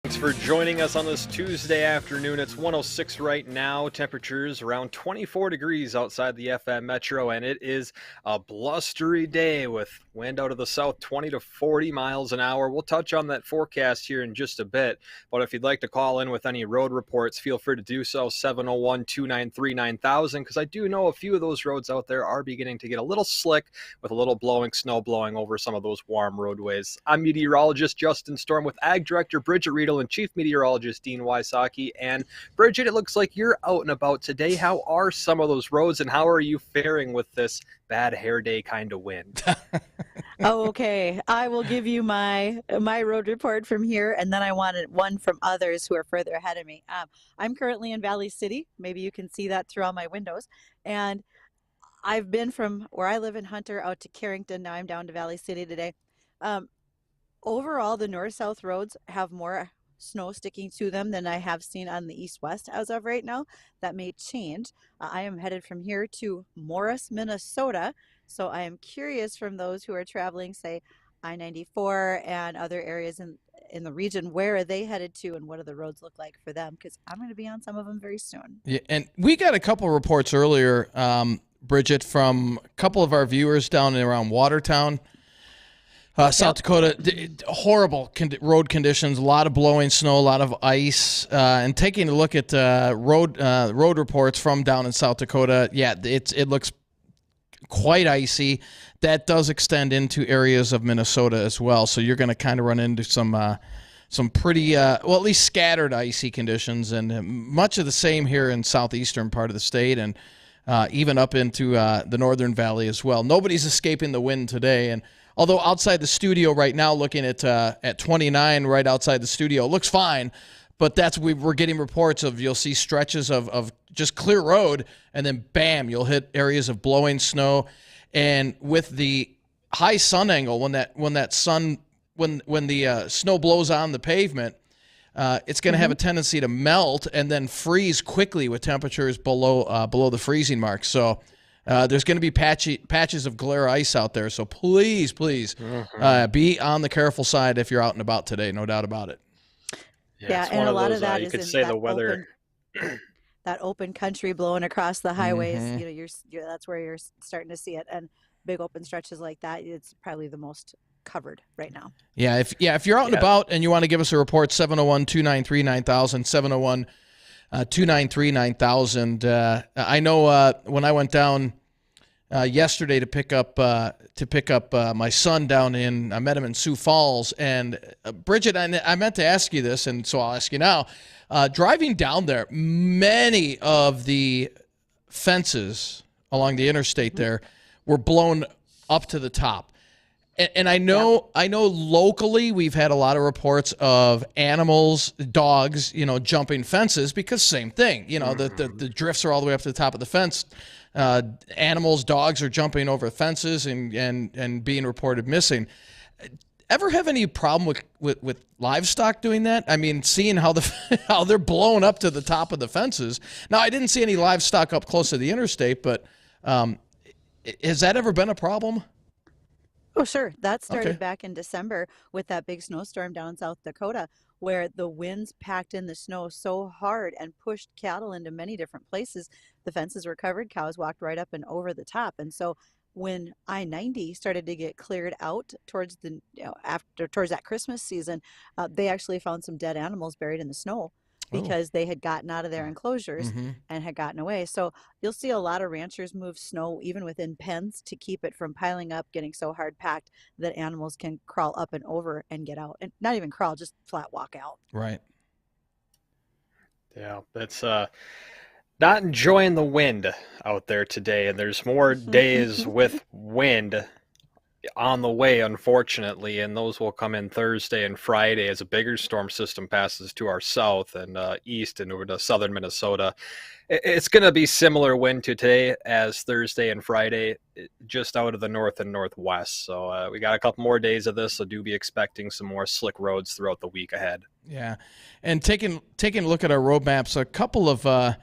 Thanks for joining us on this Tuesday afternoon. It's 106 right now. Temperatures around 24 degrees outside the FM Metro, and it is a blustery day with wind out of the south 20 to 40 miles an hour. We'll touch on that forecast here in just a bit, but if you'd like to call in with any road reports, feel free to do so, 701-293-9000, because I do know a few of those roads out there are beginning to get a little slick with a little snow blowing over some of those warm roadways. I'm meteorologist Justin Storm with Ag Director Bridgette Readel and Chief Meteorologist Dean Wysocki. And Bridgette, it looks like you're out and about today. How are some of those roads, and how are you faring with this bad hair day kind of wind? Okay. I will give you my road report from here, and then I wanted one from others who are further ahead of me. I'm currently in Valley City. Maybe you can see that through all my windows. And I've been from where I live in Hunteir out to Carrington. Now I'm down to Valley City today. Overall, the north-south roads have more snow sticking to them than I have seen on the east-west as of right now. That may change. I am headed from here to Morris, Minnesota. So I am curious from those who are traveling, say, I-94 and other areas in the region, where are they headed to and what do the roads look like for them? Because I'm going to be on some of them very soon. Yeah, and we got a couple reports earlier, Bridgette, from a couple of our viewers down around Watertown, South Dakota. Horrible road conditions, a lot of blowing snow, a lot of ice, and taking a look at road reports from down in South Dakota, yeah, it looks quite icy. That does extend into areas of Minnesota as well, so you're going to kind of run into some pretty, at least scattered icy conditions, and much of the same here in southeastern part of the state, and even up into the northern valley as well. Nobody's escaping the wind today, and although outside the studio right now, looking at 29 right outside the studio, it looks fine, but we're getting reports of, you'll see stretches of just clear road, and then bam, you'll hit areas of blowing snow. And with the high sun angle, when the snow blows on the pavement, it's going to have a tendency to melt and then freeze quickly with temperatures below the freezing mark. So there's going to be patches of glare ice out there. So please, be on the careful side if you're out and about today. No doubt about it. Yeah, and a lot of that you is could in say that the weather. that open country blowing across the highways. Mm-hmm. That's where you're starting to see it, and big open stretches like that. It's probably the most covered right now. Yeah, if you're out and about and you want to give us a report, 701-293-9000, 701-293-9000. I know when I went down yesterday to pick up my son down I met him in Sioux Falls, and Bridgette, I meant to ask you this, and so I'll ask you now. Driving down there, many of the fences along the interstate there were blown up to the top. And I know locally we've had a lot of reports of animals, dogs, jumping fences, because same thing, the drifts are all the way up to the top of the fence. Animals, dogs are jumping over fences and being reported missing. Ever have any problem with livestock doing that? I mean, seeing how they're blown up to the top of the fences. Now, I didn't see any livestock up close to the interstate, but has that ever been a problem? Oh, sure. That started back in December with that big snowstorm down in South Dakota, where the winds packed in the snow so hard and pushed cattle into many different places. The fences were covered. Cows walked right up and over the top. And so when I-90 started to get cleared out towards that Christmas season, they actually found some dead animals buried in the snow because they had gotten out of their enclosures and had gotten away. So you'll see a lot of ranchers move snow even within pens to keep it from piling up, getting so hard packed that animals can crawl up and over and get out. And not even crawl, just flat walk out. Right. Yeah, that's not enjoying the wind out there today, and there's more days with wind on the way, unfortunately, and those will come in Thursday and Friday as a bigger storm system passes to our south and east and over to southern Minnesota. It's going to be similar wind to today as Thursday and Friday, just out of the north and northwest. So we got a couple more days of this, so do be expecting some more slick roads throughout the week ahead. Yeah, and taking a look at our road maps, a couple of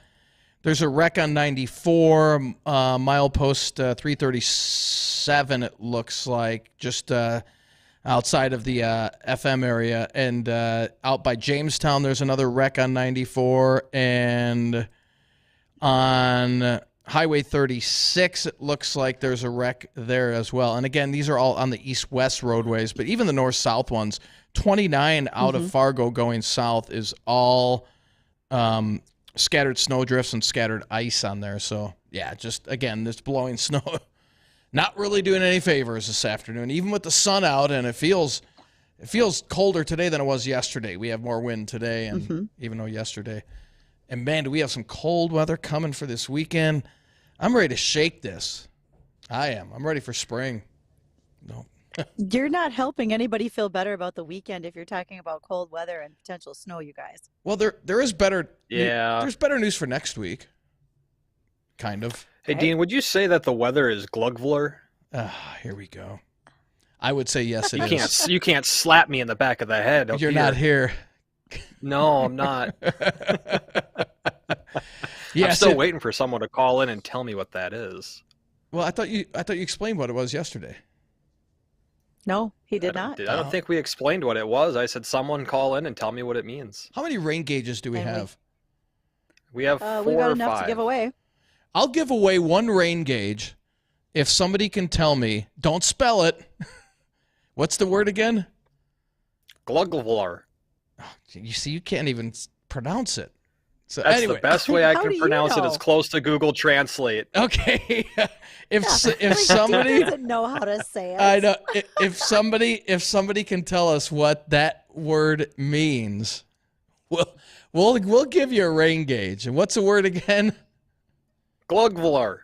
there's a wreck on 94, milepost 337, it looks like, just outside of the FM area. And out by Jamestown, there's another wreck on 94. And on Highway 36, it looks like there's a wreck there as well. And again, these are all on the east-west roadways, but even the north-south ones, 29 out of Fargo going south is all scattered snowdrifts and scattered ice on there. So, yeah, just, again, this blowing snow not really doing any favors this afternoon, even with the sun out, and it feels colder today than it was yesterday. We have more wind today, and even though yesterday. And, man, do we have some cold weather coming for this weekend. I'm ready to shake this. I am. I'm ready for spring. No. You're not helping anybody feel better about the weekend if you're talking about cold weather and potential snow, you guys. Well, there is better. Yeah. There's better news for next week. Kind of. Hey, Dean, would you say that the weather is glugvler? Here we go. I would say yes, it is. You can't slap me in the back of the head. You're not here. No, I'm not. I'm still waiting for someone to call in and tell me what that is. Well, I thought you explained what it was yesterday. No, he did not. I don't think we explained what it was. I said someone call in and tell me what it means. How many rain gauges do we have? We have 4 we got or enough 5. to give away. I'll give away 1 rain gauge if somebody can tell me. Don't spell it. What's the word again? Glugvlar. Oh, you see, you can't even pronounce it. So That's anyway. the best way I How can do you pronounce it. know? Is close to Google Translate. Okay. if Like, somebody doesn't know how to say it. I know if somebody can tell us what that word means, we'll give you a rain gauge. And what's the word again? Glugvlar.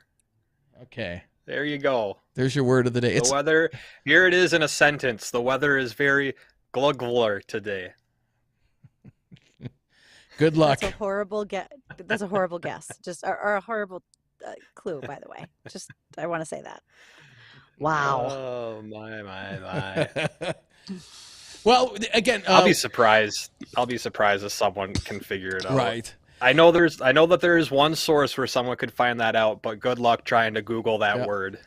Okay. There you go. There's your word of the day. The weather. Here it is in a sentence. The weather is very glugvlar today. Good luck. That's a horrible guess. That's a horrible guess. Just or a horrible clue, by the way. Just I want to say that. Wow. Oh my. Well, again, I'll be surprised. I'll be surprised if someone can figure it out. Right. I know that there is one source where someone could find that out, but good luck trying to Google that word.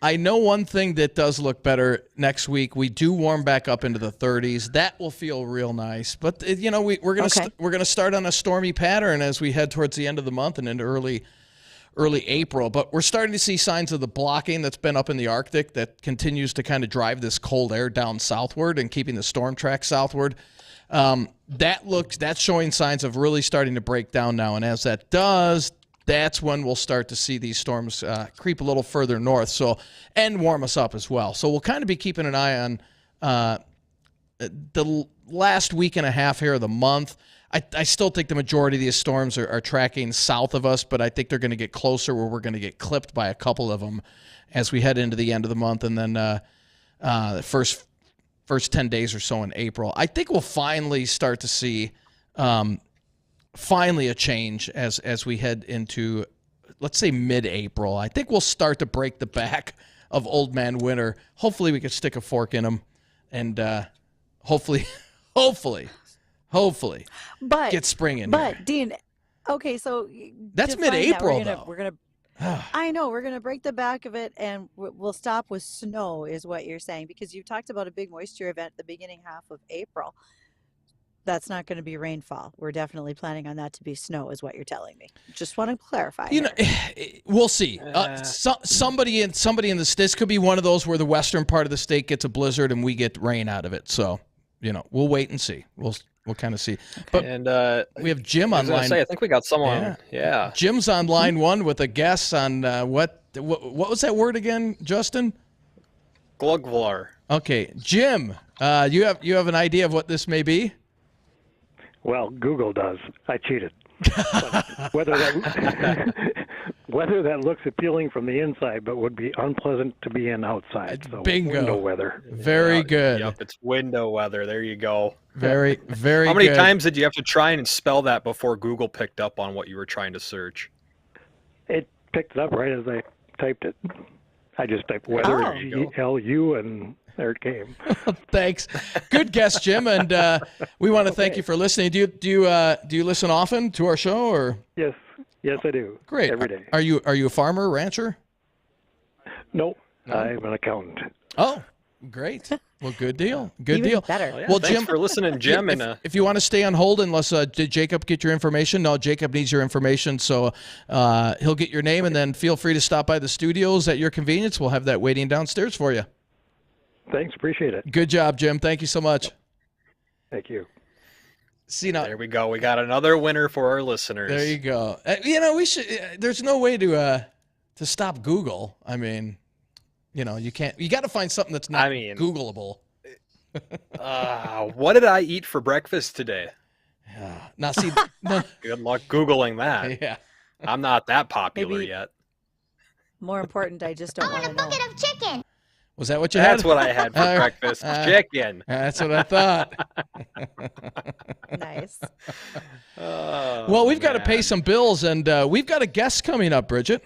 I know one thing that does look better next week. We do warm back up into the 30s. That will feel real nice. But we're gonna start on a stormy pattern as we head towards the end of the month and into early April. But we're starting to see signs of the blocking that's been up in the Arctic that continues to kind of drive this cold air down southward and keeping the storm track southward. That's showing signs of really starting to break down now. And as that does, that's when we'll start to see these storms creep a little further north, and warm us up as well. So we'll kind of be keeping an eye on the last week and a half here of the month. I still think the majority of these storms are tracking south of us, but I think they're going to get closer where we're going to get clipped by a couple of them as we head into the end of the month, and then the first 10 days or so in April. I think we'll finally start to see a change as we head into, let's say, mid-April. I think we'll start to break the back of Old Man Winter. Hopefully we can stick a fork in them and hopefully get spring in here. But, Dean, okay, so that's mid-April, though. We're going to I know, we're going to break the back of it, and we'll stop with snow is what you're saying, because you talked about a big moisture event the beginning half of April. That's not going to be rainfall. We're definitely planning on that to be snow, is what you're telling me. Just want to clarify. We'll see. Somebody in this could be one of those where the western part of the state gets a blizzard and we get rain out of it. So, we'll wait and see. We'll kind of see. But we have Jim on line. I think we got someone. Yeah. Jim's on line 1 with a guess on what was that word again, Justin? Glugvlar. Okay, Jim. You have an idea of what this may be? Well, Google does. I cheated. Whether that looks appealing from the inside, but would be unpleasant to be in outside. So bingo. Window weather. Very good. Yep, it's window weather. There you go. Very, very good. How many times did you have to try and spell that before Google picked up on what you were trying to search? It picked it up right as I typed it. I just typed weather, G-L-U, and there it came. Thanks. Good guess, Jim, and we want to thank you for listening. Do you listen often to our show, or? Yes, I do. Great. Every day. Are you a farmer, rancher? Nope. I'm an accountant. Oh, great. Well, good deal. Good Even deal. better. Well, yeah, Well, thanks Jim, for listening, Jim. if you want to stay on hold, unless did Jacob get your information? No, Jacob needs your information, so he'll get your name, and then feel free to stop by the studios at your convenience. We'll have that waiting downstairs for you. Thanks, appreciate it. Good job, Jim. Thank you so much. Thank you. See now, there we go. We got another winner for our listeners. there you go. We should. There's no way to stop Google. I mean, you can't. You got to find something that's not Googleable. What did I eat for breakfast today? Now, see, no. Good luck Googling that. Yeah. I'm not that popular Maybe yet. More important, I just don't want to know. bucket of chicken. Was that what you That's had? what I had for breakfast. Chicken. That's what I thought. Nice. Well, we've got to pay some bills, and we've got a guest coming up, Bridgette.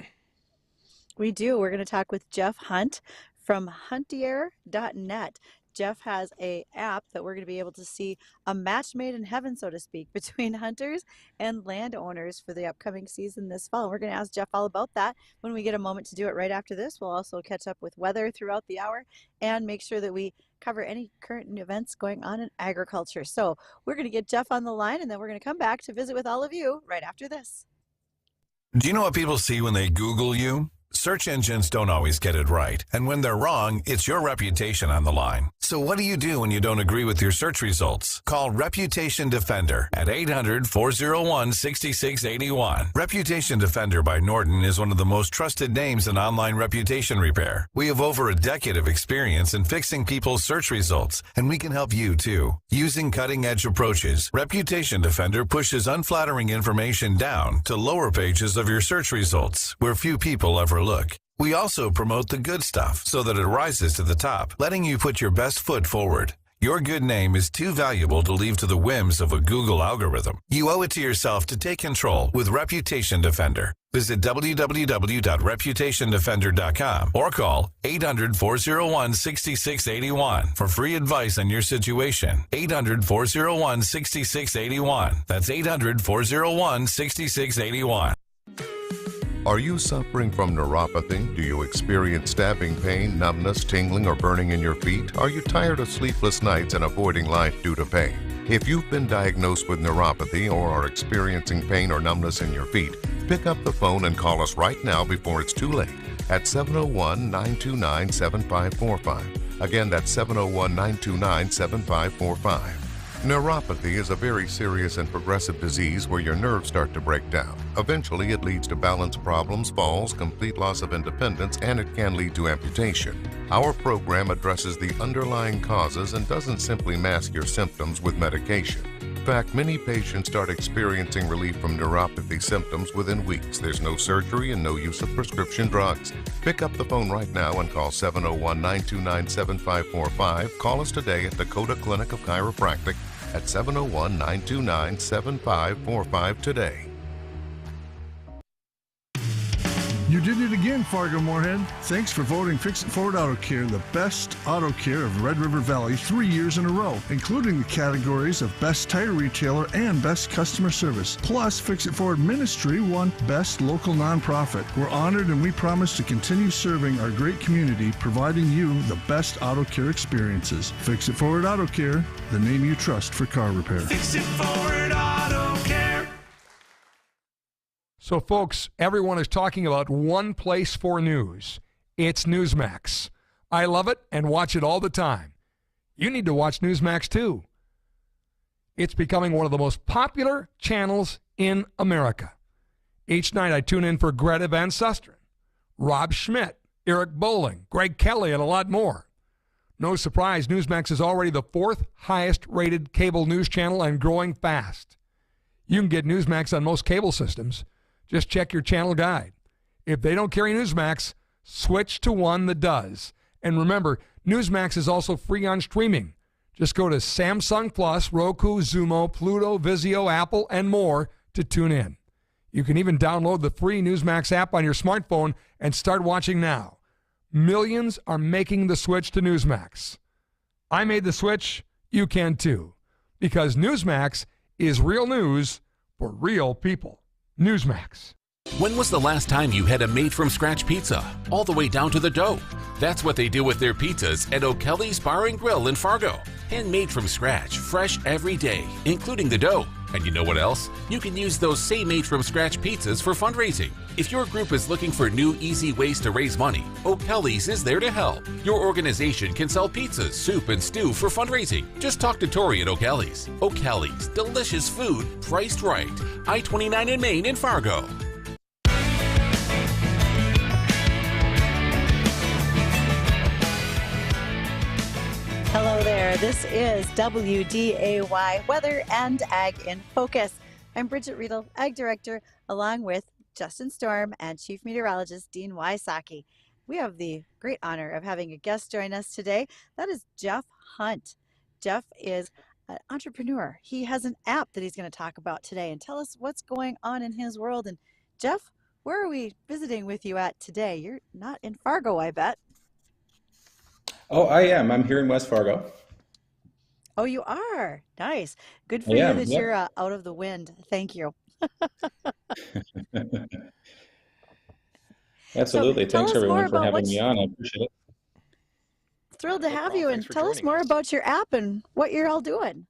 We do. We're going to talk with Jeff Hunt from Hunteir.net. Jeff has a app that we're going to be able to see a match made in heaven, so to speak, between hunters and landowners for the upcoming season this fall. We're going to ask Jeff all about that when we get a moment to do it right after this. We'll also catch up with weather throughout the hour and make sure that we cover any current events going on in agriculture. So we're going to get Jeff on the line, and then we're going to come back to visit with all of you right after this. Do you know what people see when they Google you? Search engines don't always get it right. And when they're wrong, it's your reputation on the line. So what do you do when you don't agree with your search results? Call Reputation Defender at 800-401-6681. Reputation Defender by Norton is one of the most trusted names in online reputation repair. We have over a decade of experience in fixing people's search results, and we can help you too. Using cutting-edge approaches, Reputation Defender pushes unflattering information down to lower pages of your search results, where few people ever look. We also promote the good stuff so that it rises to the top, letting you put your best foot forward. Your good name is too valuable to leave to the whims of a Google algorithm. You owe it to yourself to take control with Reputation Defender. Visit www.reputationdefender.com or call 800-401-6681 for free advice on your situation. 800-401-6681. That's 800-401-6681. Are you suffering from neuropathy? Do you experience stabbing pain, numbness, tingling, or burning in your feet? Are you tired of sleepless nights and avoiding life due to pain? If you've been diagnosed with neuropathy or are experiencing pain or numbness in your feet, pick up the phone and call us right now before it's too late at 701-929-7545. Again, that's 701-929-7545. Neuropathy is a very serious and progressive disease where your nerves start to break down. Eventually, it leads to balance problems, falls, complete loss of independence, and it can lead to amputation. Our program addresses the underlying causes and doesn't simply mask your symptoms with medication. In fact, many patients start experiencing relief from neuropathy symptoms within weeks. There's no surgery and no use of prescription drugs. Pick up the phone right now and call 701-929-7545. Call us today at Dakota Clinic of Chiropractic at 701-929-7545 today. You did it again, Fargo Moorhead. Thanks for voting Fix It Forward Auto Care the best auto care of Red River Valley 3 years in a row, including the categories of Best Tire Retailer and Best Customer Service. Plus, Fix It Forward Ministry won Best Local Nonprofit. We're honored and we promise to continue serving our great community, providing you the best auto care experiences. Fix It Forward Auto Care, the name you trust for car repair. Fix It Forward Auto Care. So, folks, everyone is talking about one place for news. It's Newsmax. I love it and watch it all the time. You need to watch Newsmax, too. It's becoming one of the most popular channels in America. Each night I tune in for Greta Van Susteren, Rob Schmidt, Eric Bowling, Greg Kelly, and a lot more. No surprise, Newsmax is already the fourth highest-rated cable news channel and growing fast. You can get Newsmax on most cable systems. Just check your channel guide. If they don't carry Newsmax, switch to one that does. And remember, Newsmax is also free on streaming. Just go to Samsung Plus, Roku, Xumo, Pluto, Vizio, Apple, and more to tune in. You can even download the free Newsmax app on your smartphone and start watching now. Millions are making the switch to Newsmax. I made the switch. You can too. Because Newsmax is real news for real people. Newsmax. When was the last time you had a made-from-scratch pizza, all the way down to the dough? That's what they do with their pizzas at O'Kelly's Bar and Grill in Fargo. Handmade from scratch, fresh every day, including the dough. And you know what else? You can use those same made-from-scratch pizzas for fundraising. If your group is looking for new, easy ways to raise money, O'Kelly's is there to help. Your organization can sell pizzas, soup, and stew for fundraising. Just talk to Tori at O'Kelly's. O'Kelly's, delicious food, priced right. I-29 in Maine in Fargo. Hello there. This is WDAY Weather and Ag in Focus. I'm Bridgette Readel, Ag Director, along with Justin Storm and Chief Meteorologist Dean Wysocki. We have the great honor of having a guest join us today. That is Jeff Hunt. Jeff is an entrepreneur. He has an app that he's going to talk about today and tell us what's going on in his world. And Jeff, where are we visiting with you at today? You're not in Fargo, I bet. Oh, I am. I'm here in West Fargo. Oh, you are? Nice. Good for you that you're out of the wind. Thank you. Absolutely. Thanks, everyone, for having me on. I appreciate it. Thrilled to have you. And tell us more about your app and what you're all doing.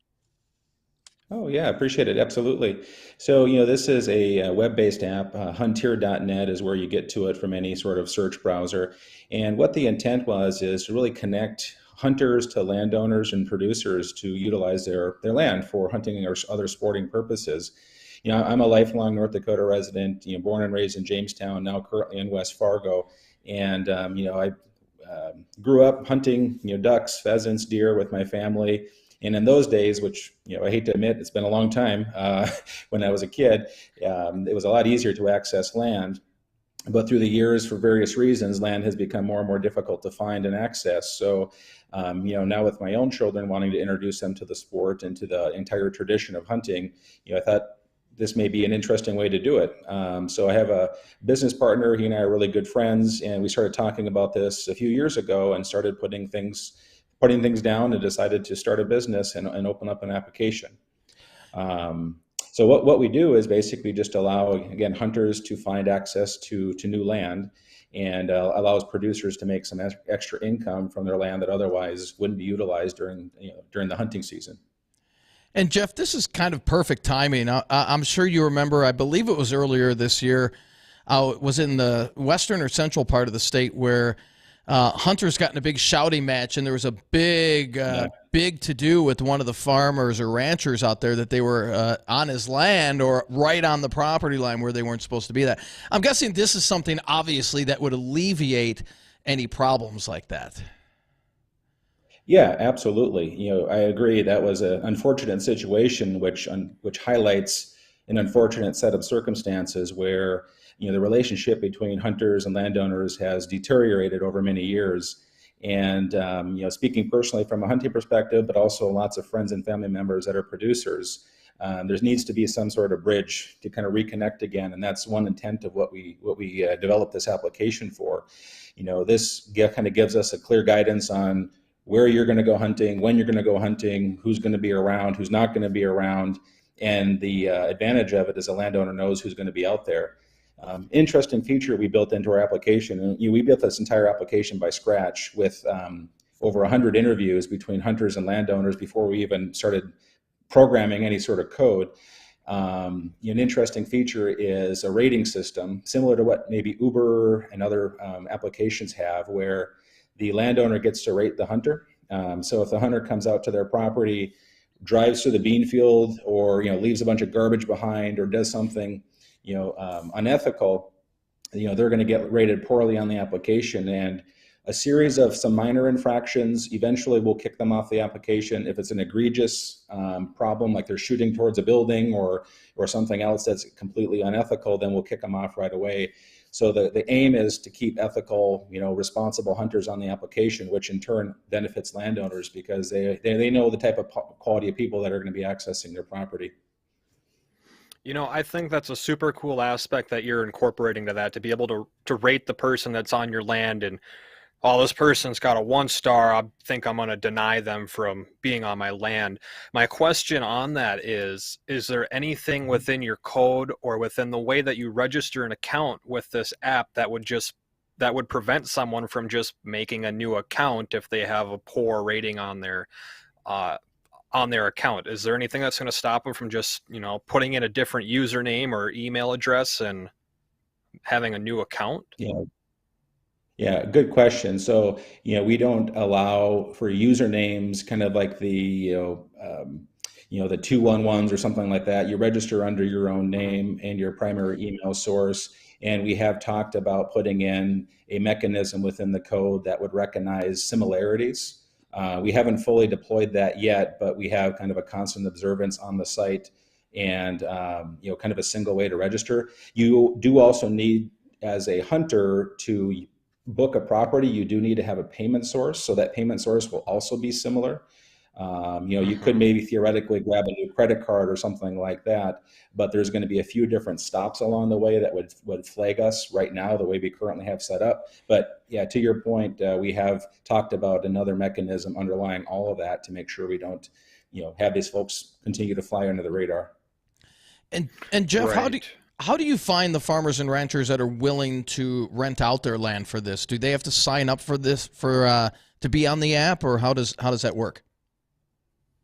Oh, yeah, appreciate it. Absolutely. So, this is a web-based app. Hunteir.net is where you get to it from any sort of search browser. And what the intent is to really connect hunters to landowners and producers to utilize their land for hunting or other sporting purposes. I'm a lifelong North Dakota resident, born and raised in Jamestown, now currently in West Fargo. And, I grew up hunting, ducks, pheasants, deer with my family. And in those days, which, I hate to admit, it's been a long time, when I was a kid, it was a lot easier to access land. But through the years, for various reasons, land has become more and more difficult to find and access. So, now with my own children, wanting to introduce them to the sport and to the entire tradition of hunting, I thought this may be an interesting way to do it. So I have a business partner. He and I are really good friends, and we started talking about this a few years ago and started putting things down and decided to start a business and open up an application. So what we do is basically just allow, again, hunters to find access to new land and allows producers to make some extra income from their land that otherwise wouldn't be utilized during the hunting season. And Jeff, this is kind of perfect timing. I'm sure you remember, I believe it was earlier this year, it was in the western or central part of the state where hunters got in a big shouting match, and there was a big to-do with one of the farmers or ranchers out there that they were on his land or right on the property line where they weren't supposed to be that. I'm guessing this is something, obviously, that would alleviate any problems like that. Yeah, absolutely. I agree. That was an unfortunate situation, which highlights an unfortunate set of circumstances where the relationship between hunters and landowners has deteriorated over many years. And speaking personally from a hunting perspective, but also lots of friends and family members that are producers, there needs to be some sort of bridge to kind of reconnect again. And that's one intent of what we developed this application for. This kind of gives us a clear guidance on where you're going to go hunting, when you're going to go hunting, who's going to be around, who's not going to be around. And the advantage of it is a landowner knows who's going to be out there. Interesting feature we built into our application. And we built this entire application by scratch with over 100 interviews between hunters and landowners before we even started programming any sort of code. An interesting feature is a rating system similar to what maybe Uber and other applications have, where the landowner gets to rate the hunter. So if the hunter comes out to their property, drives through the bean field, or leaves a bunch of garbage behind, or does something unethical, they're going to get rated poorly on the application, and a series of some minor infractions eventually will kick them off the application. If it's an egregious problem, like they're shooting towards a building or something else that's completely unethical, then we'll kick them off right away. So the aim is to keep ethical, responsible hunters on the application, which in turn benefits landowners because they know the type of quality of people that are going to be accessing their property. I think that's a super cool aspect that you're incorporating to that, to be able to rate the person that's on your land and oh, this person's got a 1-star, I think I'm going to deny them from being on my land. My question on that is there anything within your code or within the way that you register an account with this app that would prevent someone from just making a new account if they have a poor rating on their account? Is there anything that's going to stop them from just, putting in a different username or email address and having a new account? Yeah, good question. So, we don't allow for usernames, kind of like the, the 211s or something like that. You register under your own name and your primary email source. And we have talked about putting in a mechanism within the code that would recognize similarities. We haven't fully deployed that yet, but we have kind of a constant observance on the site and, kind of a single way to register. You do also need, as a hunter, to book a property, you do need to have a payment source. So that payment source will also be similar. You could maybe theoretically grab a new credit card or something like that, but there's going to be a few different stops along the way that would flag us right now, the way we currently have set up. But yeah, to your point, we have talked about another mechanism underlying all of that to make sure we don't, have these folks continue to fly under the radar. And Jeff, Right. How do you find the farmers and ranchers that are willing to rent out their land for this? Do they have to sign up for this to be on the app, or how does that work?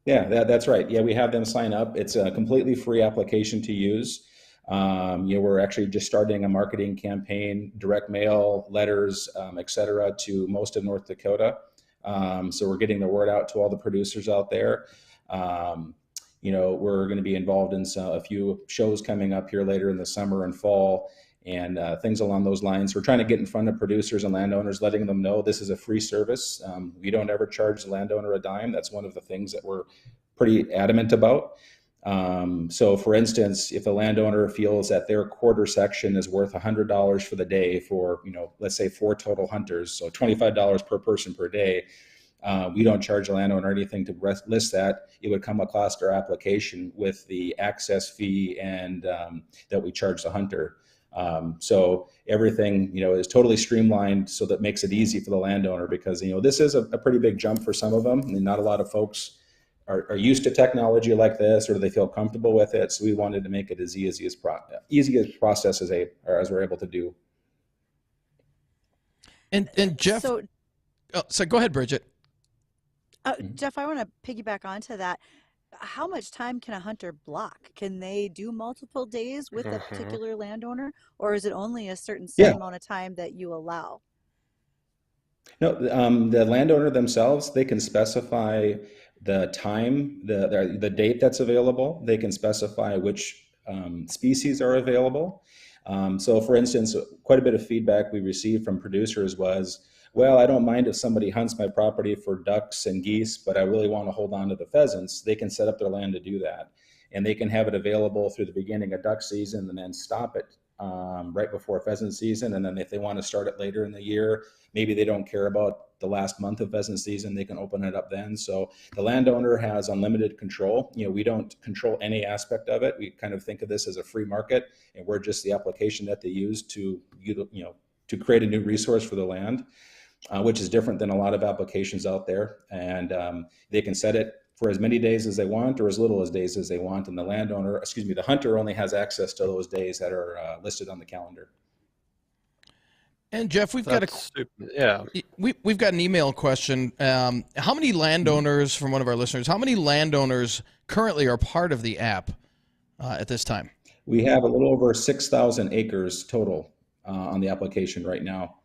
Yeah, that's right. Yeah, we have them sign up. It's a completely free application to use. We're actually just starting a marketing campaign, direct mail, letters, et cetera, to most of North Dakota. So we're getting the word out to all the producers out there. We're going to be involved in a few shows coming up here later in the summer and fall, and things along those lines. We're trying to get in front of producers and landowners, letting them know this is a free service. We don't ever charge the landowner a dime. That's one of the things that we're pretty adamant about. So for instance, if a landowner feels that their quarter section is worth $100 for the day for, let's say 4 total hunters, so $25 per person per day, we don't charge the landowner anything to list that. It would come across our application with the access fee and that we charge the hunter. So everything, is totally streamlined, so that makes it easy for the landowner, because, this is a pretty big jump for some of them. And not a lot of folks are used to technology like this, or they feel comfortable with it. So we wanted to make it as easy as process as we're able to do. And Jeff, so go ahead, Bridgette. Jeff, I want to piggyback onto that. How much time can a hunter block? Can they do multiple days with a particular landowner, or is it only a certain set amount of time that you allow? No, the landowner themselves, they can specify the time, the date that's available. They can specify which species are available. So for instance, quite a bit of feedback we received from producers was, well, I don't mind if somebody hunts my property for ducks and geese, but I really want to hold on to the pheasants. They can set up their land to do that. And they can have it available through the beginning of duck season and then stop it right before pheasant season. And then if they want to start it later in the year, maybe they don't care about the last month of pheasant season, they can open it up then. So the landowner has unlimited control. We don't control any aspect of it. We kind of think of this as a free market, and we're just the application that they use to create a new resource for the land. Which is different than a lot of applications out there. And they can set it for as many days as they want or as little as days as they want. And the hunter only has access to those days that are listed on the calendar. And Jeff, we've got an email question. How many landowners, from one of our listeners, how many landowners currently are part of the app at this time? We have a little over 6,000 acres total on the application right now.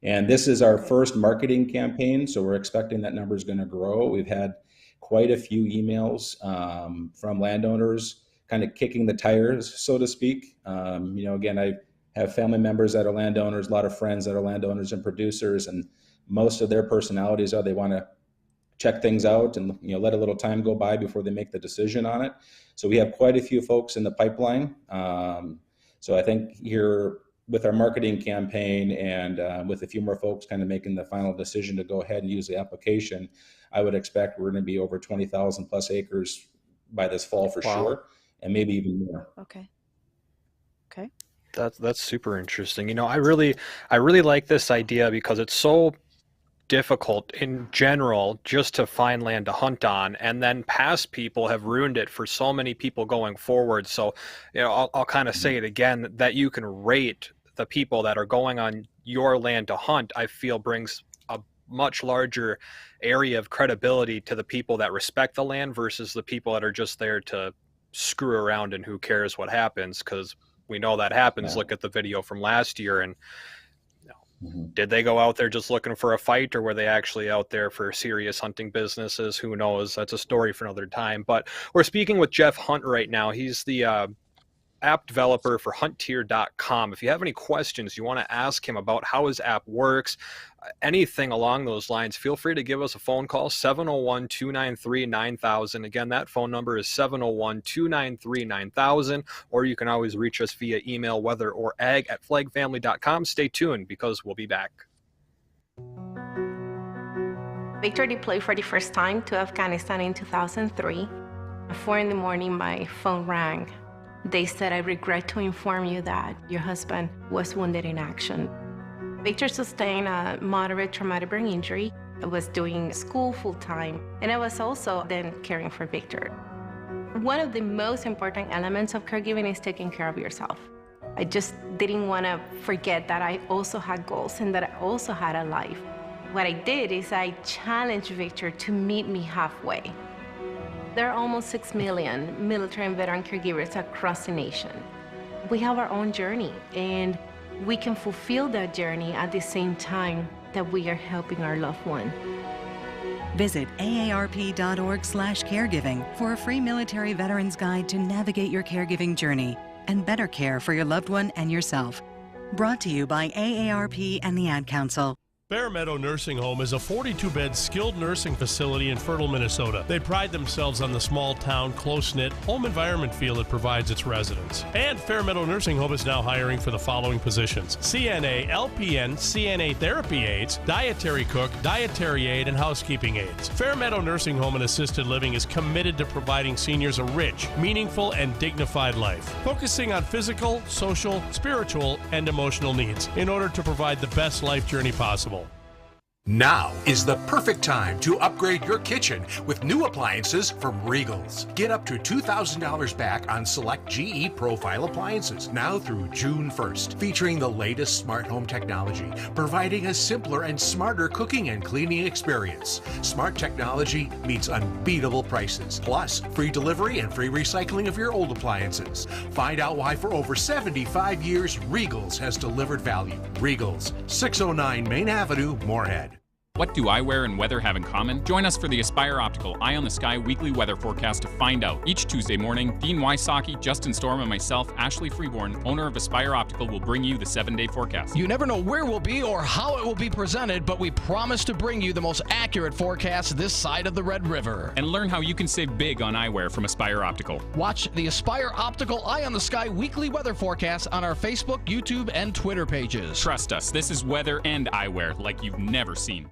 And this is our first marketing campaign, so we're expecting that number is going to grow. We've had quite a few emails from landowners kind of kicking the tires, so to speak. Again, I have family members that are landowners, a lot of friends that are landowners and producers, and most of their personalities are they want to check things out and let a little time go by before they make the decision on it. So we have quite a few folks in the pipeline. So I think here, with our marketing campaign and with a few more folks kind of making the final decision to go ahead and use the application, I would expect we're going to be over 20,000 plus acres by this fall for sure, and maybe even more. Okay. That's super interesting. I really like this idea because it's so difficult in general just to find land to hunt on, and then past people have ruined it for so many people going forward. So, I'll kind of say it again, that you can rate the people that are going on your land to hunt, I feel brings a much larger area of credibility to the people that respect the land versus the people that are just there to screw around and who cares what happens, because we know that happens. Yeah. Look at the video from last year, and did they go out there just looking for a fight, or were they actually out there for serious hunting businesses? Who knows? That's a story for another time. But we're speaking with Jeff Hunt right now. He's the app developer for Hunteir.com. If you have any questions you want to ask him about how his app works, anything along those lines, feel free to give us a phone call, 701-293-9000. Again, that phone number is 701-293-9000, or you can always reach us via email, weatherorag@flagfamily.com. Stay tuned, because we'll be back. Victor deployed for the first time to Afghanistan in 2003. At 4 a.m, my phone rang. They said, "I regret to inform you that your husband was wounded in action." Victor sustained a moderate traumatic brain injury. I was doing school full-time, and I was also then caring for Victor. One of the most important elements of caregiving is taking care of yourself. I just didn't want to forget that I also had goals and that I also had a life. What I did is I challenged Victor to meet me halfway. There are almost 6 million military and veteran caregivers across the nation. We have our own journey, and we can fulfill that journey at the same time that we are helping our loved one. Visit aarp.org/caregiving for a free military veterans guide to navigate your caregiving journey and better care for your loved one and yourself. Brought to you by AARP and the Ad Council. Bear Meadow Nursing Home is a 42-bed skilled nursing facility in fertile Minnesota. They pride themselves on the small-town, close-knit, home environment feel it provides its residents. And Fair Meadow Nursing Home is now hiring for the following positions: CNA, LPN, CNA therapy aides, dietary cook, dietary aide, and housekeeping aides. Fair Meadow Nursing Home and Assisted Living is committed to providing seniors a rich, meaningful, and dignified life, focusing on physical, social, spiritual, and emotional needs in order to provide the best life journey possible. Now is the perfect time to upgrade your kitchen with new appliances from Readel. Get up to $2,000 back on select GE Profile appliances now through June 1st, featuring the latest smart home technology, providing a simpler and smarter cooking and cleaning experience. Smart technology meets unbeatable prices, plus free delivery and free recycling of your old appliances. Find out why for over 75 years Readel has delivered value. Readel, 609 Main Avenue, Moorhead. What do eyewear and weather have in common? Join us for the Aspire Optical Eye on the Sky weekly weather forecast to find out. Each Tuesday morning, Dean Wysocki, Justin Storm, and myself, Ashley Freeborn, owner of Aspire Optical, will bring you the 7-day forecast. You never know where we'll be or how it will be presented, but we promise to bring you the most accurate forecast this side of the Red River. And learn how you can save big on eyewear from Aspire Optical. Watch the Aspire Optical Eye on the Sky weekly weather forecast on our Facebook, YouTube, and Twitter pages. Trust us, this is weather and eyewear like you've never seen.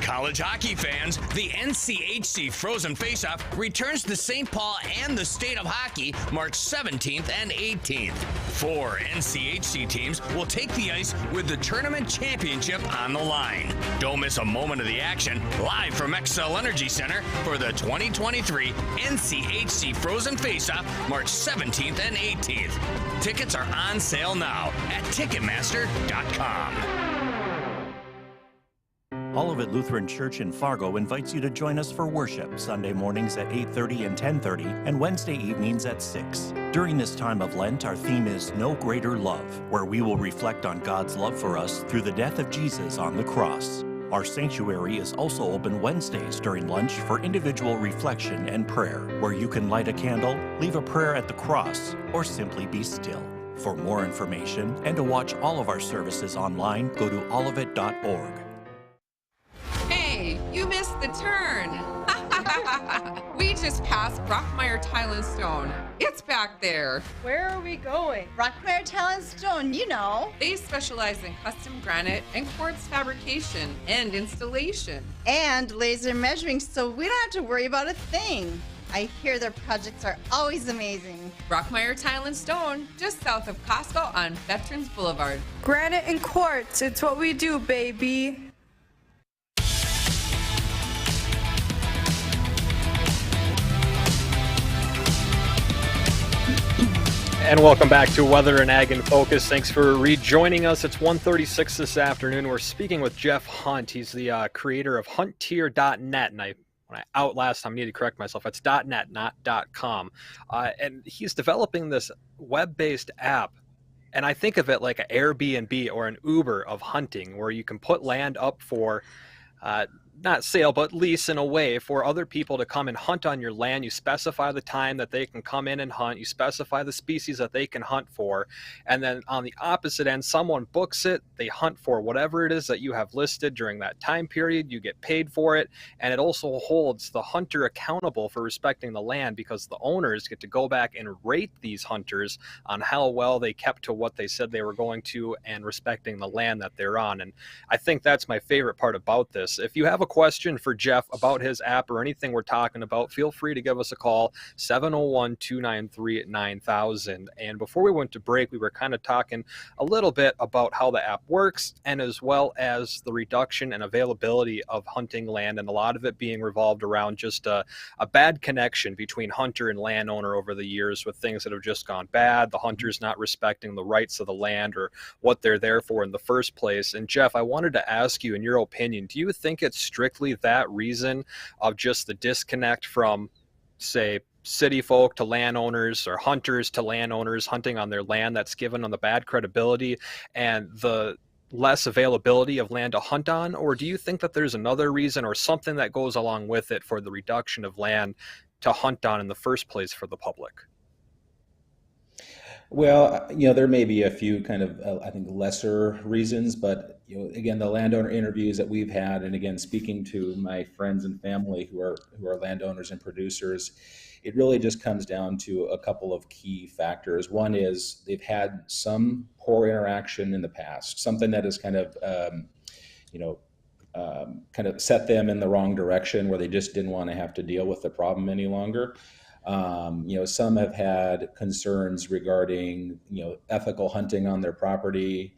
College hockey fans, the NCHC Frozen Face-Off returns to St. Paul and the State of Hockey March 17th and 18th. 4 NCHC teams will take the ice with the tournament championship on the line. Don't miss a moment of the action live from Xcel Energy Center for the 2023 NCHC Frozen Face-Off March 17th and 18th. Tickets are on sale now at Ticketmaster.com. Olivet Lutheran Church in Fargo invites you to join us for worship Sunday mornings at 8:30 and 10:30 and Wednesday evenings at 6. During this time of Lent, our theme is No Greater Love, where we will reflect on God's love for us through the death of Jesus on the cross. Our sanctuary is also open Wednesdays during lunch for individual reflection and prayer, where you can light a candle, leave a prayer at the cross, or simply be still. For more information and to watch all of our services online, go to olivet.org. Hey, you missed the turn. We just passed Brockmeyer Tile and Stone. It's back there. Where are we going? Brockmeyer Tile and Stone, you know. They specialize in custom granite and quartz fabrication and installation. And laser measuring, so we don't have to worry about a thing. I hear their projects are always amazing. Brockmeyer Tile and Stone, just south of Costco on Veterans Boulevard. Granite and quartz, it's what we do, baby. And welcome back to Weather and Ag in Focus. Thanks for rejoining us. It's 1:36 this afternoon. We're speaking with Jeff Hunt. He's the creator of Hunteir.net. And when I out last time, I need to correct myself. It's .net, not .com. And he's developing this web-based app. And I think of it like an Airbnb or an Uber of hunting, where you can put land up for not sale, but lease in a way for other people to come and hunt on your land. You specify the time that they can come in and hunt. You specify the species that they can hunt for. And then on the opposite end, someone books it. They hunt for whatever it is that you have listed during that time period. You get paid for it. And it also holds the hunter accountable for respecting the land, because the owners get to go back and rate these hunters on how well they kept to what they said they were going to and respecting the land that they're on. And I think that's my favorite part about this. If you have a question for Jeff about his app or anything we're talking about, feel free to give us a call, 701-293-9000. And before we went to break, we were kind of talking a little bit about how the app works, and as well as the reduction and availability of hunting land, and a lot of it being revolved around just a bad connection between hunter and landowner over the years, with things that have just gone bad, the hunters not respecting the rights of the land or what they're there for in the first place. And Jeff, I wanted to ask you, in your opinion, do you think it's strictly that reason of just the disconnect from, say, city folk to landowners, or hunters to landowners hunting on their land, that's given them the bad credibility and the less availability of land to hunt on? Or do you think that there's another reason or something that goes along with it for the reduction of land to hunt on in the first place for the public? Well, there may be a few kind of, I think, lesser reasons, but, again, the landowner interviews that we've had, and again, speaking to my friends and family who are landowners and producers, it really just comes down to a couple of key factors. One is they've had some poor interaction in the past, something that has kind of, kind of set them in the wrong direction, where they just didn't want to have to deal with the problem any longer. Some have had concerns regarding, ethical hunting on their property.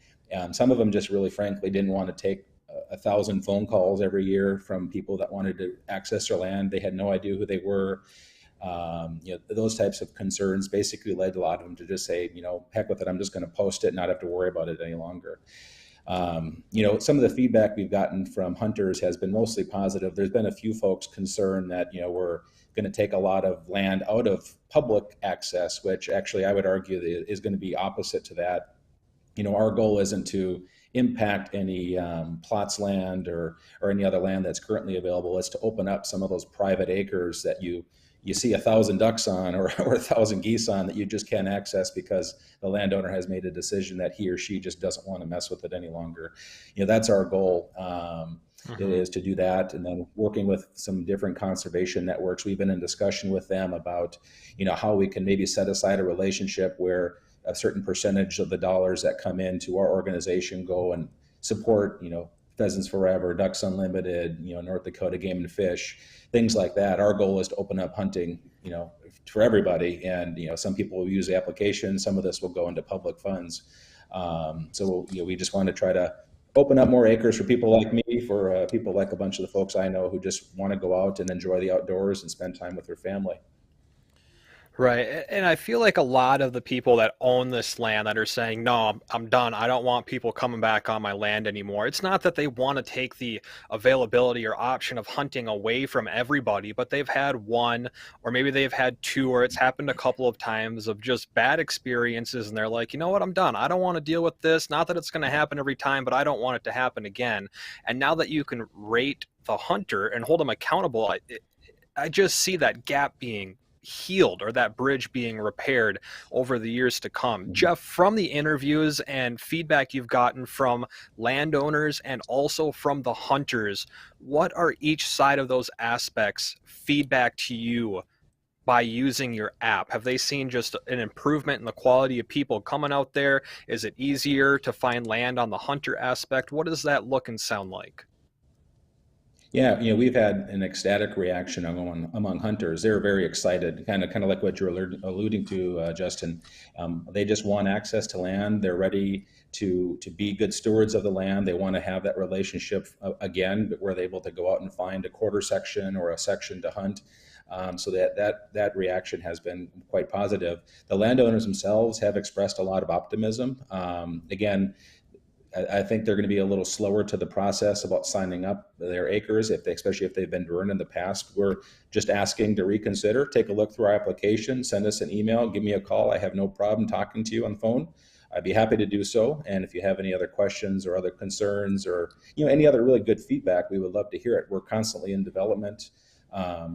Some of them just really frankly didn't want to take 1,000 phone calls every year from people that wanted to access their land. They had no idea who they were. Those types of concerns basically led a lot of them to just say, heck with it, I'm just going to post it and not have to worry about it any longer. Some of the feedback we've gotten from hunters has been mostly positive. There's been a few folks concerned that, we're going to take a lot of land out of public access, which actually I would argue is going to be opposite to that. Our goal isn't to impact any plots land or any other land that's currently available. It's to open up some of those private acres that you see 1,000 ducks on or 1,000 geese on that you just can't access because the landowner has made a decision that he or she just doesn't want to mess with it any longer. That's our goal. It is to do that. And then working with some different conservation networks, we've been in discussion with them about, how we can maybe set aside a relationship where a certain percentage of the dollars that come into our organization go and support, Pheasants Forever, Ducks Unlimited, North Dakota Game and Fish, things like that. Our goal is to open up hunting, for everybody. And, some people will use the application. Some of this will go into public funds. We just want to try to open up more acres for people like me, for people like a bunch of the folks I know who just want to go out and enjoy the outdoors and spend time with their family. Right. And I feel like a lot of the people that own this land that are saying, no, I'm done. I don't want people coming back on my land anymore. It's not that they want to take the availability or option of hunting away from everybody, but they've had one, or maybe they've had two, or it's happened a couple of times of just bad experiences. And they're like, you know what, I'm done. I don't want to deal with this. Not that it's going to happen every time, but I don't want it to happen again. And now that you can rate the hunter and hold them accountable, I just see that gap being healed, or that bridge being repaired over the years to come. Jeff, from the interviews and feedback you've gotten from landowners and also from the hunters, what are each side of those aspects feedback to you by using your app? Have they seen just an improvement in the quality of people coming out there? Is it easier to find land on the hunter aspect? What does that look and sound like? Yeah, we've had an ecstatic reaction among hunters. They're very excited, kind of like what you're alluding to, Justin. They just want access to land. They're ready to be good stewards of the land. They want to have that relationship again, where they're able to go out and find a quarter section or a section to hunt. So that reaction has been quite positive. The landowners themselves have expressed a lot of optimism. Again, I think they're going to be a little slower to the process about signing up their acres, especially if they've been burned in the past. We're just asking to reconsider, take a look through our application, send us an email, give me a call. I have no problem talking to you on the phone. I'd be happy to do so. And if you have any other questions or other concerns or any other really good feedback, we would love to hear it. We're constantly in development.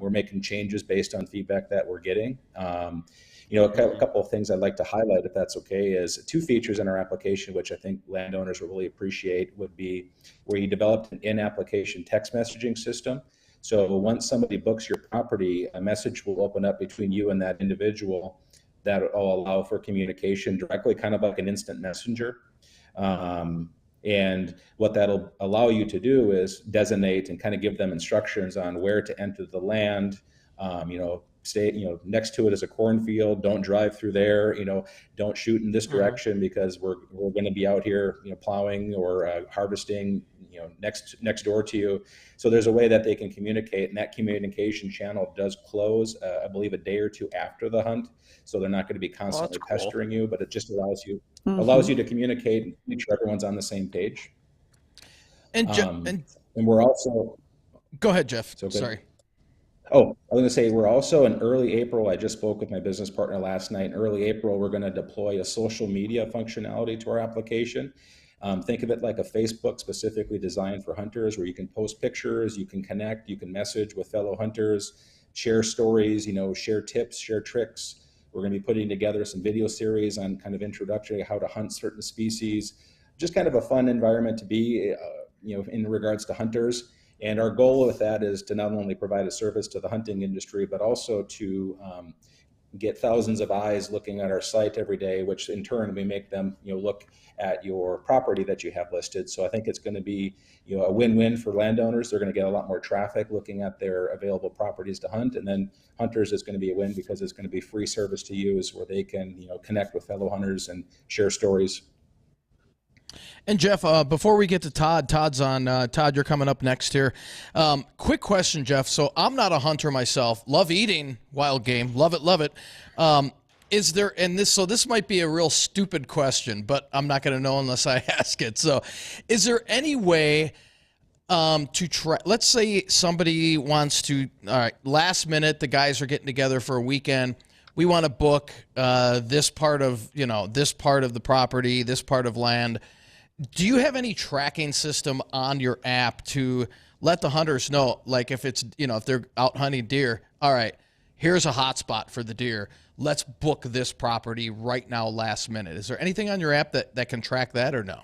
We're making changes based on feedback that we're getting. A couple of things I'd like to highlight, if that's okay, is 2 features in our application, which I think landowners will really appreciate, would be where you developed an in-application text messaging system. So once somebody books your property, a message will open up between you and that individual that will allow for communication directly, kind of like an instant messenger. And what that'll allow you to do is designate and kind of give them instructions on where to enter the land. Stay, next to it is a cornfield. Don't drive through there. Don't shoot in this direction because we're going to be out here, plowing or harvesting, next door to you. So there's a way that they can communicate, and that communication channel does close, I believe, a day or 2 after the hunt. So they're not going to be constantly pestering you, but it just allows you to communicate and make sure everyone's on the same page. And we're also. Go ahead, Jeff. Sorry. Oh, I was going to say, we're also in early April. I just spoke with my business partner last night. In early April, we're going to deploy a social media functionality to our application. Think of it like a Facebook specifically designed for hunters, where you can post pictures, you can connect, you can message with fellow hunters, share stories, share tips, share tricks. We're going to be putting together some video series on kind of introductory how to hunt certain species. Just kind of a fun environment to be, in regards to hunters. And our goal with that is to not only provide a service to the hunting industry, but also to get thousands of eyes looking at our site every day, which in turn we make them look at your property that you have listed. So I think it's going to be a win-win for landowners. They're going to get a lot more traffic looking at their available properties to hunt, and then hunters is going to be a win because it's going to be free service to use where they can connect with fellow hunters and share stories. And Jeff, before we get to Todd's on. Todd, you're coming up next here. Quick question, Jeff. So I'm not a hunter myself. Love eating wild game. Love it. Is there, and this might be a real stupid question, but I'm not going to know unless I ask it. So is there any way to try, let's say somebody wants to, all right, last minute, the guys are getting together for a weekend. We want to book this part of the property, this part of land. Do you have any tracking system on your app to let the hunters know, like if it's, if they're out hunting deer, all right, here's a hot spot for the deer. Let's book this property right now, last minute. Is there anything on your app that can track that or no?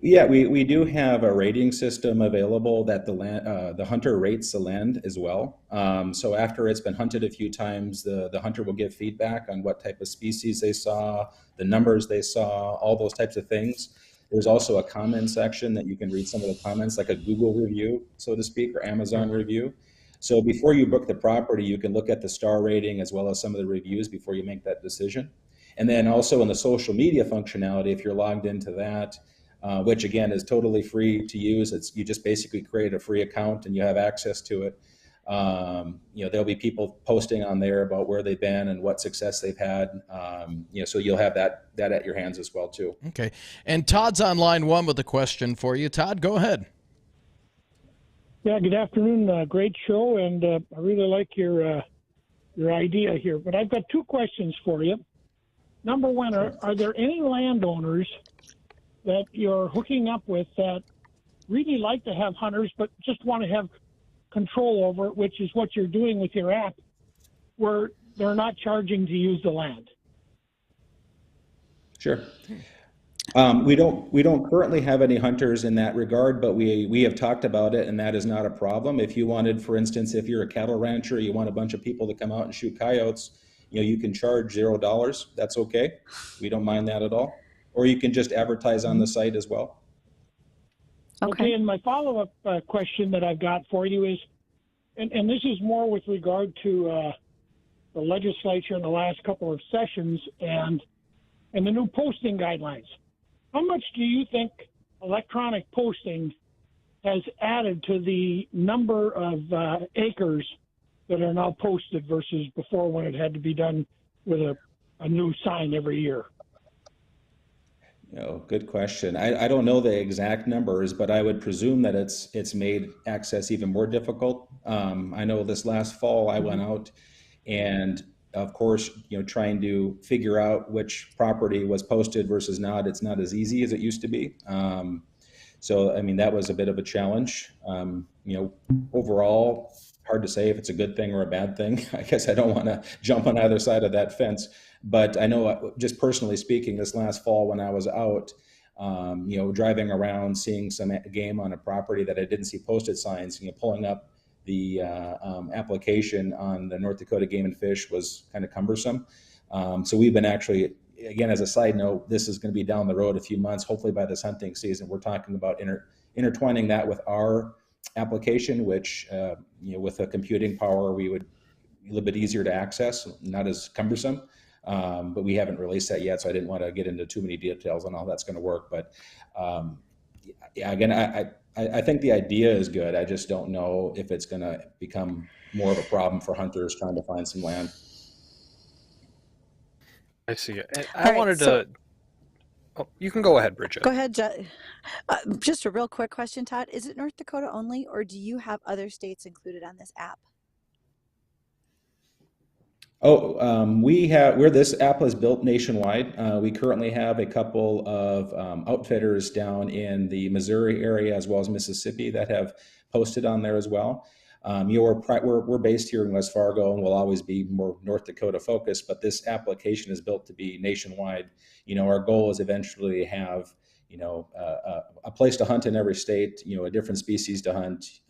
Yeah, we do have a rating system available that the hunter rates the land as well. So after it's been hunted a few times, the hunter will give feedback on what type of species they saw, the numbers they saw, all those types of things. There's also a comment section that you can read some of the comments, like a Google review, so to speak, or Amazon review. So before you book the property, you can look at the star rating as well as some of the reviews before you make that decision. And then also in the social media functionality, if you're logged into that, which again is totally free to use. You just basically create a free account and you have access to it. There'll be people posting on there about where they've been and what success they've had. So you'll have that at your hands as well too. Okay. And Todd's on line 1 with a question for you. Todd, go ahead. Yeah. Good afternoon. Great show, and I really like your idea here. But I've got 2 questions for you. Number 1, are there any landowners that you're hooking up with that really like to have hunters but just want to have control over it, which is what you're doing with your app, where they're not charging to use the land? Sure. We don't currently have any hunters in that regard, but we have talked about it, and that is not a problem. If you wanted, for instance, if you're a cattle rancher, you want a bunch of people to come out and shoot coyotes, you can charge $0. That's okay. We don't mind that at all. Or you can just advertise on the site as well. Okay, and my follow-up question that I've got for you is, and this is more with regard to the legislature in the last couple of sessions and the new posting guidelines. How much do you think electronic posting has added to the number of acres that are now posted versus before when it had to be done with a new sign every year? Good question. I don't know the exact numbers, but I would presume that it's made access even more difficult. I know this last fall I went out and, of course, trying to figure out which property was posted versus not. It's not as easy as it used to be. So, I mean, that was a bit of a challenge. Overall, hard to say if it's a good thing or a bad thing. I guess I don't want to jump on either side of that fence. But I know, just personally speaking, this last fall when I was out, driving around, seeing some game on a property that I didn't see posted signs, pulling up the application on the North Dakota Game and Fish was kind of cumbersome. So we've been actually, again, as a side note, this is going to be down the road a few months. Hopefully by this hunting season, we're talking about intertwining that with our application, which, with a computing power, we would be a little bit easier to access, not as cumbersome. But we haven't released that yet, so I didn't want to get into too many details on how that's going to work. But again, I think the idea is good. I just don't know if it's going to become more of a problem for hunters trying to find some land. I see. I wanted to. You can go ahead, Bridgette. Go ahead, just a real quick question, Todd. Is it North Dakota only, or do you have other states included on this app? Where this app is built nationwide. We currently have a couple of outfitters down in the Missouri area as well as Mississippi that have posted on there as well. We're based here in West Fargo and will always be more North Dakota focused, but this application is built to be nationwide. Our goal is eventually to have a place to hunt in every state, a different species to hunt,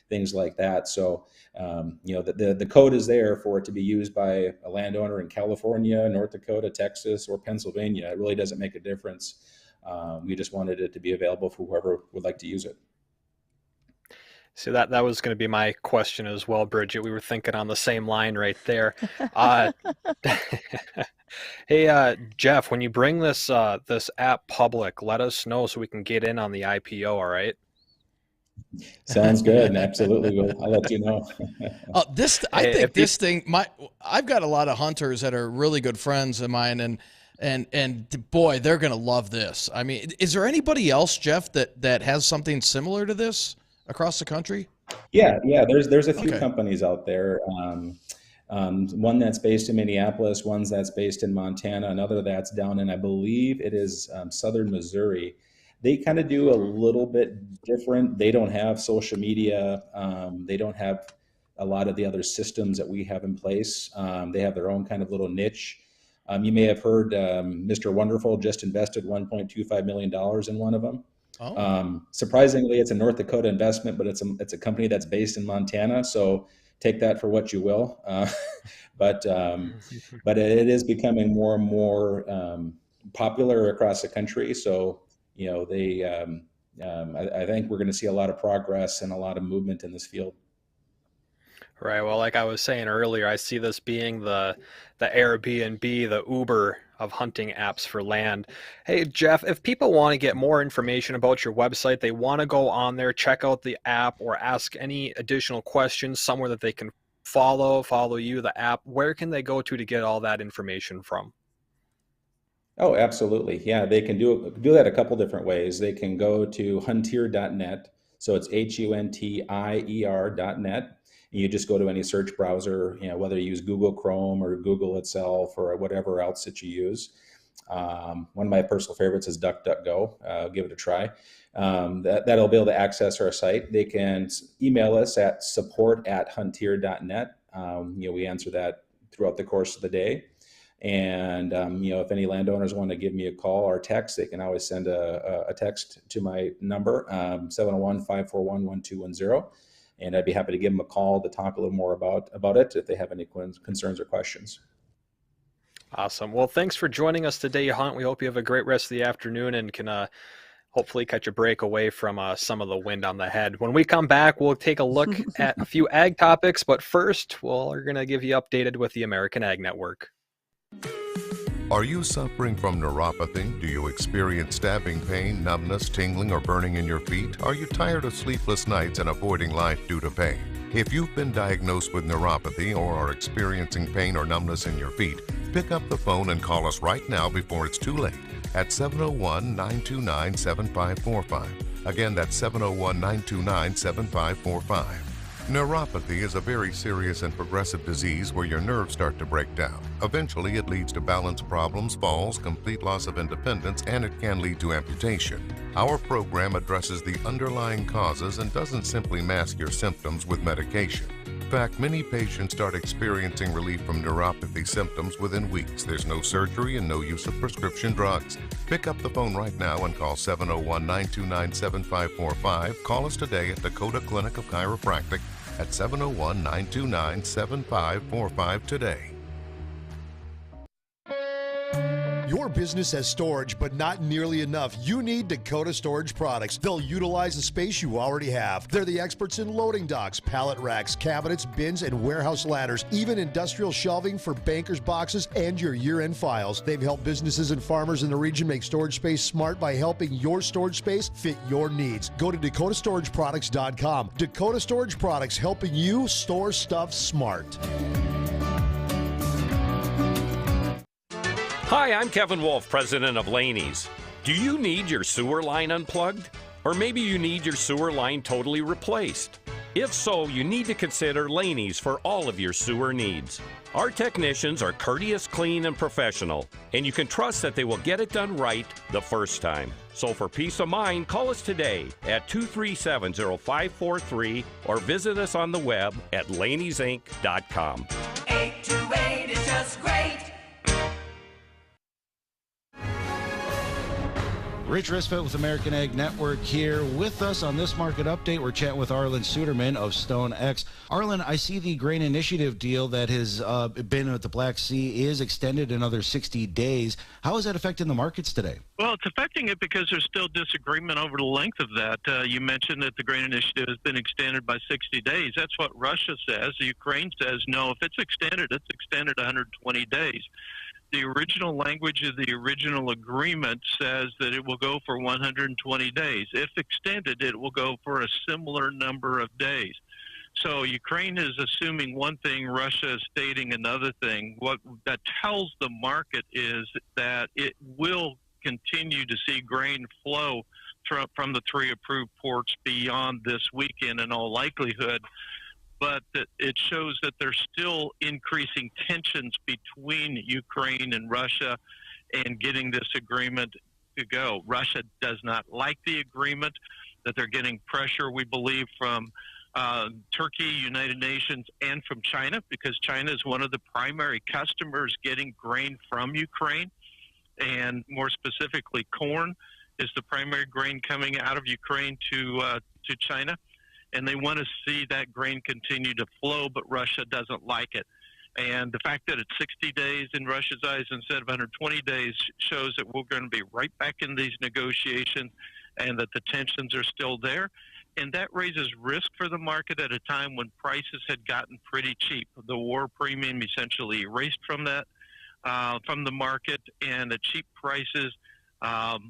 things like that. So, the code is there for it to be used by a landowner in California, North Dakota, Texas, or Pennsylvania. It really doesn't make a difference. We just wanted it to be available for whoever would like to use it. So that was going to be my question as well, Bridgette. We were thinking on the same line right there. Hey, Jeff, when you bring this app public, let us know so we can get in on the IPO, all right? Sounds good. Absolutely. I'll let you know. I've got a lot of hunters that are really good friends of mine, and boy, they're going to love this. I mean, is there anybody else, Jeff, that has something similar to this across the country? Yeah. There's a few companies out there. One that's based in Minneapolis, one that's based in Montana, another that's down in, I believe it is southern Missouri. They kind of do a little bit different. They don't have social media. They don't have a lot of the other systems that we have in place. They have their own kind of little niche. You may have heard Mr. Wonderful just invested $1.25 million in one of them. Oh. Surprisingly, it's a North Dakota investment, but it's a company that's based in Montana. So take that for what you will. But it is becoming more and more popular across the country. So, I think we're going to see a lot of progress and a lot of movement in this field. Right. Well, like I was saying earlier, I see this being the Airbnb, the Uber of hunting apps for land. Hey, Jeff, if people want to get more information about your website, they want to go on there, check out the app, or ask any additional questions somewhere that they can follow you, the app, where can they go to get all that information from? Oh, absolutely. Yeah, they can do that a couple different ways. They can go to hunteir.net. So it's huntier.net. You just go to any search browser, whether you use Google Chrome or Google itself or whatever else that you use. One of my personal favorites is DuckDuckGo. Give it a try. That'll be able to access our site. They can email us at support@hunteir.net. We answer that throughout the course of the day. And, if any landowners want to give me a call or text, they can always send a text to my number, 701-541-1210. And I'd be happy to give them a call to talk a little more about it if they have any concerns or questions. Awesome. Well, thanks for joining us today, Hunt. We hope you have a great rest of the afternoon and can hopefully catch a break away from some of the wind on the head. When we come back, we'll take a look at a few ag topics. But first, we're going to give you updated with the American Ag Network. Are you suffering from neuropathy? Do you experience stabbing pain, numbness, tingling, or burning in your feet? Are you tired of sleepless nights and avoiding life due to pain? If you've been diagnosed with neuropathy or are experiencing pain or numbness in your feet, pick up the phone and call us right now before it's too late at 701-929-7545. Again, that's 701-929-7545. Neuropathy is a very serious and progressive disease where your nerves start to break down. Eventually, it leads to balance problems, falls, complete loss of independence, and it can lead to amputation. Our program addresses the underlying causes and doesn't simply mask your symptoms with medication. In fact, many patients start experiencing relief from neuropathy symptoms within weeks. There's no surgery and no use of prescription drugs. Pick up the phone right now and call 701-929-7545. Call us today at Dakota Clinic of Chiropractic at 701-929-7545 today. Your business has storage, but not nearly enough. You need Dakota Storage Products. They'll utilize the space you already have. They're the experts in loading docks, pallet racks, cabinets, bins, and warehouse ladders, even industrial shelving for bankers' boxes and your year-end files. They've helped businesses and farmers in the region make storage space smart by helping your storage space fit your needs. Go to DakotaStorageProducts.com. Dakota Storage Products, helping you store stuff smart. Hi, I'm Kevin Wolf, president of Laney's. Do you need your sewer line unplugged? Or maybe you need your sewer line totally replaced? If so, you need to consider Laney's for all of your sewer needs. Our technicians are courteous, clean, and professional, and you can trust that they will get it done right the first time. So for peace of mind, call us today at 237-0543 or visit us on the web at laneysinc.com. 828 is just great. Rich Risfeld with American Ag Network here with us on this market update. We're chatting with Arlen Suderman of Stone X. Arlen, I see the grain initiative deal that has been at the Black Sea is extended another 60 days. How is that affecting the markets today? Well, it's affecting it because there's still disagreement over the length of that. You mentioned that the grain initiative has been extended by 60 days. That's what Russia says. The Ukraine says, no, if it's extended 120 days. The original language of the original agreement says that it will go for 120 days. If extended, it will go for a similar number of days. So Ukraine is assuming one thing, Russia is stating another thing. What that tells the market is that it will continue to see grain flow from the three approved ports beyond this weekend in all likelihood. But it shows that there's still increasing tensions between Ukraine and Russia and getting this agreement to go. Russia does not like the agreement, that they're getting pressure, we believe, from Turkey, United Nations, and from China, because China is one of the primary customers getting grain from Ukraine, and more specifically corn is the primary grain coming out of Ukraine to China. And they want to see that grain continue to flow, but Russia doesn't like it. And the fact that it's 60 days in Russia's eyes instead of 120 days shows that we're going to be right back in these negotiations and that the tensions are still there. And that raises risk for the market at a time when prices had gotten pretty cheap. The war premium essentially erased from that, from the market, and at cheap prices,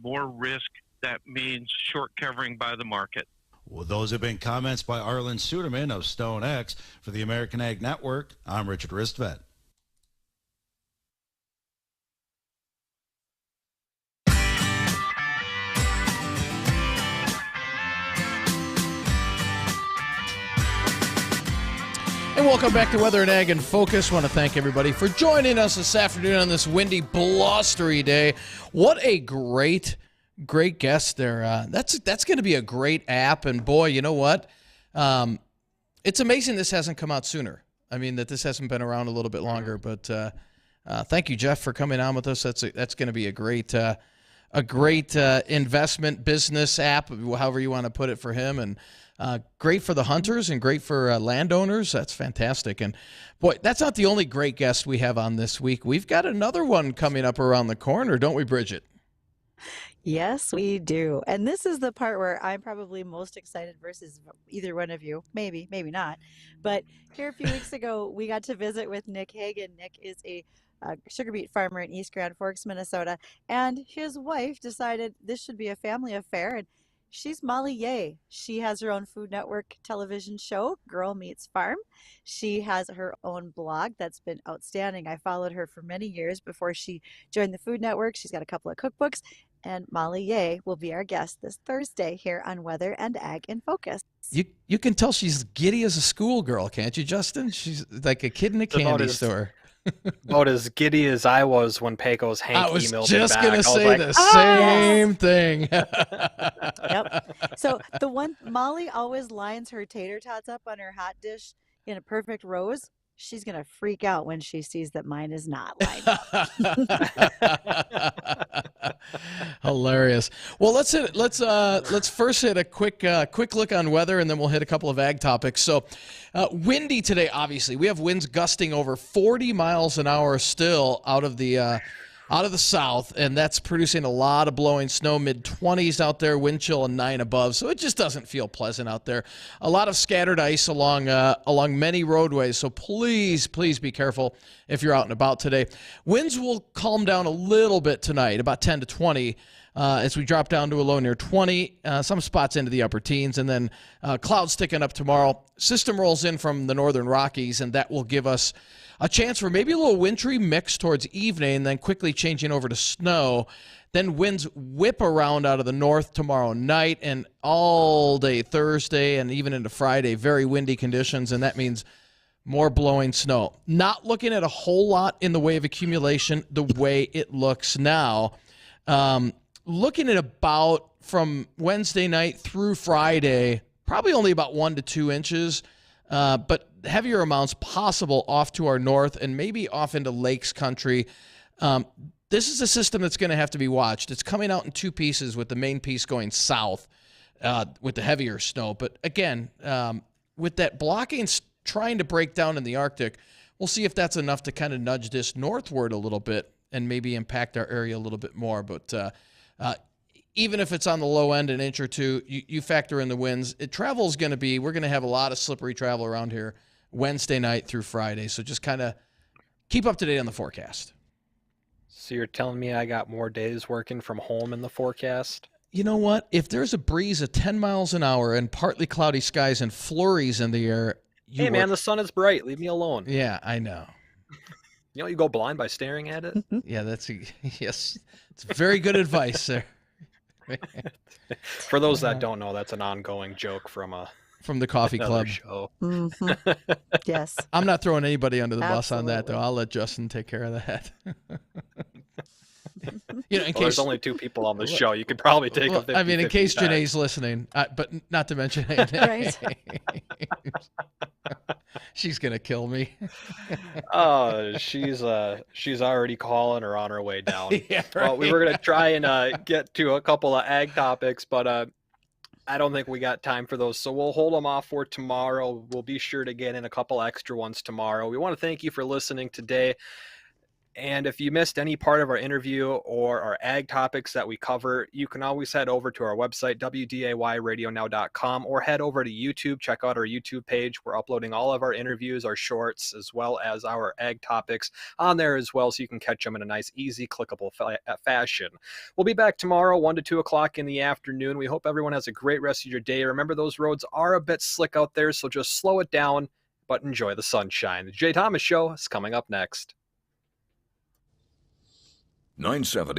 more risk. That means short covering by the market. Well, those have been comments by Arlen Suderman of Stone X. For the American Ag Network, I'm Richard Ristvet. And welcome back to Weather and Ag in Focus. I want to thank everybody for joining us this afternoon on this windy, blustery day. What a great guest there. That's going to be a great app. And boy, you know what? It's amazing this hasn't come out sooner. I mean, that this hasn't been around a little bit longer. But thank you, Jeff, for coming on with us. That's going to be a great investment business app, however you want to put it, for him. And great for the hunters and great for landowners. That's fantastic. And boy, that's not the only great guest we have on this week. We've got another one coming up around the corner, don't we, Bridgette? Yes, we do. And this is the part where I'm probably most excited versus either one of you. Maybe, maybe not. But here a few weeks ago, we got to visit with Nick Hagan. Nick is a sugar beet farmer in East Grand Forks, Minnesota. And his wife decided this should be a family affair. And She's Molly Yeh. She has her own Food Network television show, Girl Meets Farm. She has her own blog that's been outstanding. I followed her for many years before she joined the Food Network. She's got a couple of cookbooks, and Molly Yeh will be our guest this Thursday here on Weather and Ag in Focus. You can tell she's giddy as a schoolgirl, can't you, Justin? She's like a kid in a candy store. About as giddy as I was when Pecos Hank emailed me back. I was just going to say like, the same thing. Yep. So the one, Molly always lines her tater tots up on her hot dish in a perfect rows. She's going to freak out when she sees that mine is not lined up. Hilarious. Well, let's first hit a quick look on weather, and then we'll hit a couple of ag topics. So, windy today. Obviously, we have winds gusting over 40 miles an hour still out of the south, and that's producing a lot of blowing snow, mid-20s out there, wind chill and 9 above, so it just doesn't feel pleasant out there. A lot of scattered ice along many roadways, so please be careful if you're out and about today. Winds will calm down a little bit tonight, about 10 to 20, as we drop down to a low near 20, some spots into the upper teens, and then clouds sticking up tomorrow. System rolls in from the northern Rockies, and that will give us a chance for maybe a little wintry mix towards evening, and then quickly changing over to snow. Then winds whip around out of the north tomorrow night and all day Thursday and even into Friday. Very windy conditions, and that means more blowing snow. Not looking at a whole lot in the way of accumulation the way it looks now. Looking at about from Wednesday night through Friday, probably only about 1 to 2 inches, but heavier amounts possible off to our north and maybe off into lakes country. This is a system that's going to have to be watched. It's coming out in 2 pieces, with the main piece going south with the heavier snow. But again, with that blocking trying to break down in the Arctic, we'll see if that's enough to kind of nudge this northward a little bit and maybe impact our area a little bit more. But even if it's on the low end, an inch or two, you factor in the winds. We're going to have a lot of slippery travel around here Wednesday night through Friday. So just kind of keep up to date on the forecast. So you're telling me I got more days working from home in the forecast? You know what? If there's a breeze of 10 miles an hour and partly cloudy skies and flurries in the air, man, the sun is bright. Leave me alone. Yeah, I know. You go blind by staring at it? Yeah, yes. It's very good advice, sir. For those that don't know, that's an ongoing joke from the coffee club show. Mm-hmm. Yes. I'm not throwing anybody under the bus on that, though. Absolutely. I'll let Justin take care of that. There's only 2 people on the show. You could probably take a 50-50 in case time. Janae's listening, but not to mention Right. she's gonna kill me. Oh, she's already calling or on her way down. Yeah, Well, we were gonna try and get to a couple of ag topics, but I don't think we got time for those, so we'll hold them off for tomorrow. We'll be sure to get in a couple extra ones tomorrow. We want to thank you for listening today. And if you missed any part of our interview or our ag topics that we cover, you can always head over to our website, WDAYradionow.com, or head over to YouTube. Check out our YouTube page. We're uploading all of our interviews, our shorts, as well as our ag topics on there as well, so you can catch them in a nice, easy, clickable fashion. We'll be back tomorrow, 1 to 2 o'clock in the afternoon. We hope everyone has a great rest of your day. Remember, those roads are a bit slick out there, so just slow it down, but enjoy the sunshine. The Jay Thomas Show is coming up next. 970